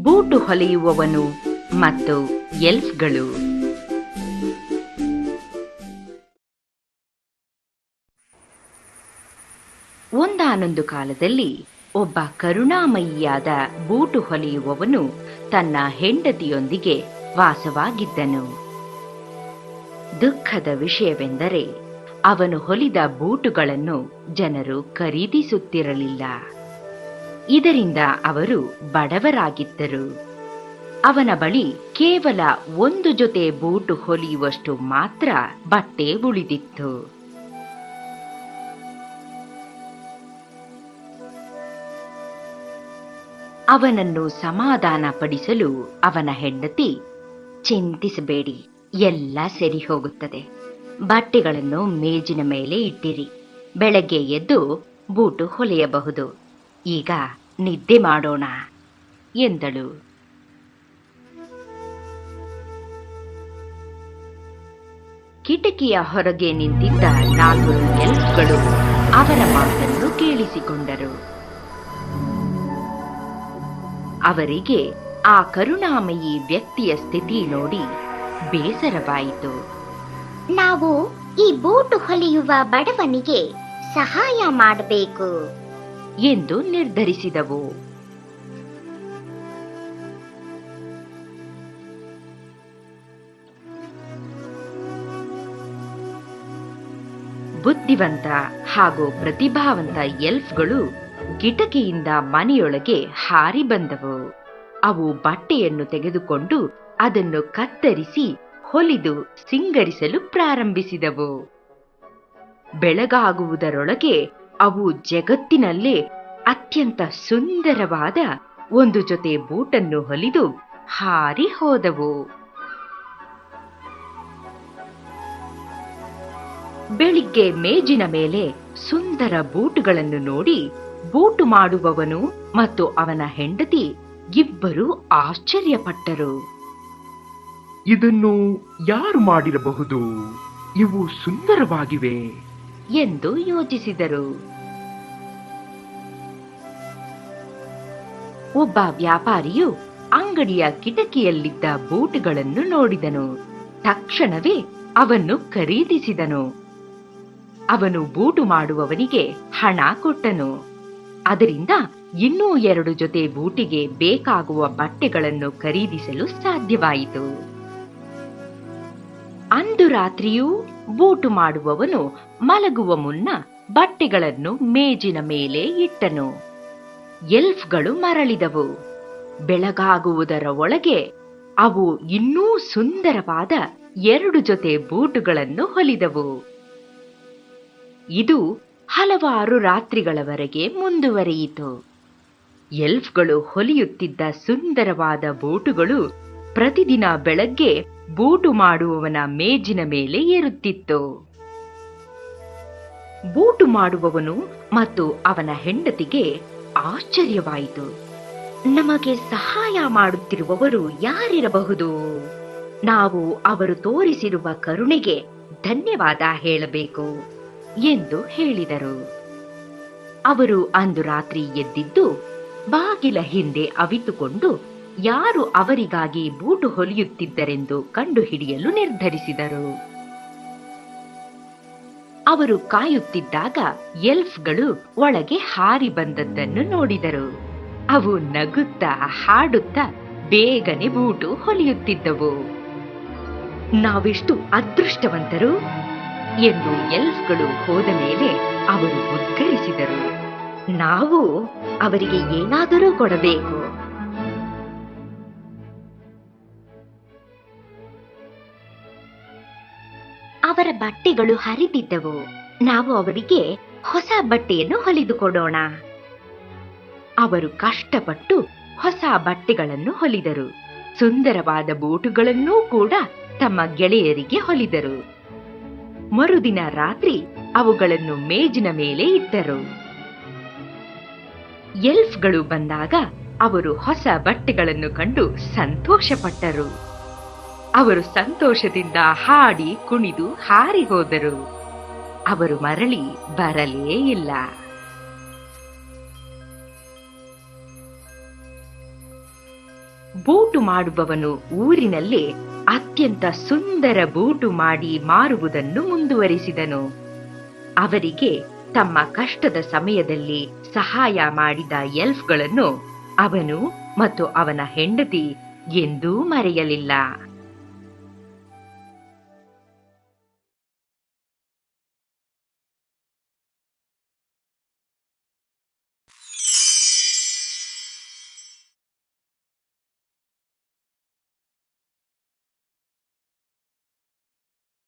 Boot ಹೊಲೆಯುವವನು ಮತ್ತು ಎಲ್ಫ್ಗಳು. ಒಂದಾನೊಂದು ಕಾಲದಲ್ಲಿ ಒಬ್ಬ ಕರುಣಾಮಯಿಯಾದ ಬೂಟು ಹೊಲೆಯುವವನು ತನ್ನ ಹೆಂಡತಿಯೊಂದಿಗೆ ವಾಸವಾಗಿದ್ದನು. ದುಃಖದ ವಿಷಯವೆಂದರೆ ಅವನು ಹೊಲಿದ ಬೂಟುಗಳನ್ನು ಜನರು ಖರೀದಿಸುತ್ತಿರಲಿಲ್ಲ. ಇದರಿಂದ ಅವರು ಬಡವರಾಗಿದ್ದರು. ಅವನ ಬಳಿ ಕೇವಲ ಒಂದು ಜೊತೆ ಬೂಟು ಹೊಲಿಯುವಷ್ಟು ಮಾತ್ರ ಬಟ್ಟೆ ಉಳಿದಿತ್ತು. ಅವನನ್ನು ಸಮಾಧಾನ ಪಡಿಸಲು ಅವನ ಹೆಂಡತಿ, ಚಿಂತಿಸಬೇಡಿ, ಎಲ್ಲ ಸರಿ ಹೋಗುತ್ತದೆ. ಬಟ್ಟೆಗಳನ್ನು ಮೇಜಿನ ಮೇಲೆ ಇಟ್ಟಿರಿ, ಬೆಳಗ್ಗೆ ಎದ್ದು ಬೂಟು ಹೊಲೆಯಬಹುದು. ಈಗ ನಿದ್ದೆ ಮಾಡೋಣ ಎಂದಳು. ಕಿಟಕಿಯ ಹೊರಗೆ ನಿಂತಿದ್ದ 4 ಎಲ್ಫ್ಗಳು ಅವರ ಮಾತನ್ನು ಕೇಳಿಸಿಕೊಂಡರು. ಅವರಿಗೆ ಆ ಕರುಣಾಮಯಿ ವ್ಯಕ್ತಿಯ ಸ್ಥಿತಿ ನೋಡಿ ಬೇಸರವಾಯಿತು. ನಾವು ಈ ಬೂಟು ಹೊಲಿಯುವ ಬಡವನಿಗೆ ಸಹಾಯ ಮಾಡಬೇಕು ಎಂದು ನಿರ್ಧರಿಸಿದವು. ಬುದ್ಧಿವಂತ ಹಾಗೂ ಪ್ರತಿಭಾವಂತ ಎಲ್ಫ್ಗಳು ಕಿಟಕಿಯಿಂದ ಮನೆಯೊಳಗೆ ಹಾರಿ ಬಂದವು. ಅವು ಬಟ್ಟೆಯನ್ನು ತೆಗೆದುಕೊಂಡು ಅದನ್ನು ಕತ್ತರಿಸಿ ಹೊಲಿದು ಸಿಂಗರಿಸಲು ಪ್ರಾರಂಭಿಸಿದವು. ಬೆಳಗಾಗುವುದರೊಳಗೆ ಅವು ಜಗತ್ತಿನಲ್ಲೇ ಅತ್ಯಂತ ಸುಂದರವಾದ ಒಂದು ಜೊತೆ ಬೂಟನ್ನು ಹೊಲಿದು ಹಾರಿ ಹೋದವು. ಬೆಳಿಗ್ಗೆ ಮೇಜಿನ ಮೇಲೆ ಸುಂದರ ಬೂಟುಗಳನ್ನು ನೋಡಿ ಬೂಟು ಮಾಡುವವನು ಮತ್ತು ಅವನ ಹೆಂಡತಿ ಇಬ್ಬರು ಆಶ್ಚರ್ಯಪಟ್ಟರು. ಇದನ್ನು ಯಾರು ಮಾಡಿರಬಹುದು? ಇವು ಸುಂದರವಾಗಿವೆ ಎಂದು ಯೋಚಿಸಿದರು. ಒಬ್ಬ ವ್ಯಾಪಾರಿಯು ಅಂಗಡಿಯ ಕಿಟಕಿಯಲ್ಲಿದ್ದ ಬೂಟುಗಳನ್ನು ನೋಡಿದನು. ತಕ್ಷಣವೇ ಅವನ್ನು ಖರೀದಿಸಿದನು. ಅವನು ಬೂಟು ಮಾಡುವವನಿಗೆ ಹಣ ಕೊಟ್ಟನು. ಅದರಿಂದ ಇನ್ನೂ 2 ಜೊತೆ ಬೂಟಿಗೆ ಬೇಕಾಗುವ ಬಟ್ಟೆಗಳನ್ನು ಖರೀದಿಸಲು ಸಾಧ್ಯವಾಯಿತು. ಅಂದು ರಾತ್ರಿಯೂ ಬೂಟು ಮಾಡುವವನು ಮಲಗುವ ಮುನ್ನ ಬಟ್ಟೆಗಳನ್ನು ಮೇಜಿನ ಮೇಲೆ ಇಟ್ಟನು. ಎಲ್ಫ್ಗಳು ಮರಳಿದವು. ಬೆಳಗಾಗುವುದರ ಒಳಗೆ ಅವು ಇನ್ನೂ ಸುಂದರವಾದ 2 ಜೊತೆ ಬೂಟುಗಳನ್ನು ಹೊಲಿದವು. ಇದು ಹಲವಾರು ರಾತ್ರಿಗಳವರೆಗೆ ಮುಂದುವರಿಯಿತು. ಎಲ್ಫ್ಗಳು ಹೊಲಿಯುತ್ತಿದ್ದ ಸುಂದರವಾದ ಬೂಟುಗಳು ಪ್ರತಿದಿನ ಬೆಳಗ್ಗೆ ಬೂಟು ಮಾಡುವವನ ಮೇಜಿನ ಮೇಲೆ ಏರುತ್ತಿತ್ತು. ಬೂಟು ಮಾಡುವವನು ಮತ್ತು ಅವನ ಹೆಂಡತಿಗೆ ಆಶ್ಚರ್ಯವಾಯಿತು. ನಮಗೆ ಸಹಾಯ ಮಾಡುತ್ತಿರುವವರು ಯಾರಿರಬಹುದು? ನಾವು ಅವರು ತೋರಿಸಿರುವ ಕರುಣೆಗೆ ಧನ್ಯವಾದ ಹೇಳಬೇಕು ಎಂದು ಹೇಳಿದರು. ಅವರು ಅಂದು ರಾತ್ರಿ ಎದ್ದಿದ್ದು ಬಾಗಿಲ ಹಿಂದೆ ಅವಿತುಕೊಂಡು ಯಾರು ಅವರಿಗಾಗಿ ಬೂಟು ಹೊಲಿಯುತ್ತಿದ್ದರೆಂದು ಕಂಡುಹಿಡಿಯಲು ನಿರ್ಧರಿಸಿದರು. ಅವರು ಕಾಯುತ್ತಿದ್ದಾಗ ಎಲ್ಫ್ಗಳು ಒಳಗೆ ಹಾರಿ ಬಂದದ್ದನ್ನು ನೋಡಿದರು. ಅವು ನಗುತ್ತಾ ಹಾಡುತ್ತಾ ಬೇಗನೆ ಬೂಟು ಹೊಲಿಯುತ್ತಿದ್ದವು. ನಾವೆಷ್ಟು ಅದೃಷ್ಟವಂತರು ಎಂದು ಎಲ್ಫ್ಗಳು ಹೋದ ಮೇಲೆ ಅವರು ಉದ್ಗರಿಸಿದರು. ನಾವು ಅವರಿಗೆ ಏನಾದರೂ ಕೊಡಬೇಕು. ಅವರ ಬಟ್ಟೆಗಳು ಹರಿದಿದ್ದವು. ನಾವು ಅವರಿಗೆ ಹೊಸ ಬಟ್ಟೆಯನ್ನು ಹೊಲಿದು ಕೊಡೋಣ. ಅವರು ಕಷ್ಟಪಟ್ಟು ಹೊಸ ಬಟ್ಟೆಗಳನ್ನು ಹೊಲಿದರು. ಸುಂದರವಾದ ಬೂಟುಗಳನ್ನೂ ಕೂಡ ತಮ್ಮ ಗೆಳೆಯರಿಗೆ ಹೊಲಿದರು. ಮರುದಿನ ರಾತ್ರಿ ಅವುಗಳನ್ನು ಮೇಜಿನ ಮೇಲೆ ಇಟ್ಟರು. ಎಲ್ಫ್ಗಳು ಬಂದಾಗ ಅವರು ಹೊಸ ಬಟ್ಟೆಗಳನ್ನು ಕಂಡು ಸಂತೋಷಪಟ್ಟರು. ಅವರು ಸಂತೋಷದಿಂದ ಹಾಡಿ ಕುಣಿದು ಹಾರಿ ಹೋದರು. ಅವರು ಮರಳಿ ಬರಲೇ ಇಲ್ಲ. ಬೂಟು ಮಾಡುವವನು ಊರಿನಲ್ಲಿ ಅತ್ಯಂತ ಸುಂದರ ಬೂಟು ಮಾಡಿ ಮಾರುವುದನ್ನು ಮುಂದುವರಿಸಿದನು. ಅವರಿಗೆ ತಮ್ಮ ಕಷ್ಟದ ಸಮಯದಲ್ಲಿ ಸಹಾಯ ಮಾಡಿದ ಎಲ್ಫ್ಗಳನ್ನು ಅವನು ಮತ್ತು ಅವನ ಹೆಂಡತಿ ಎಂದೂ ಮರೆಯಲಿಲ್ಲ.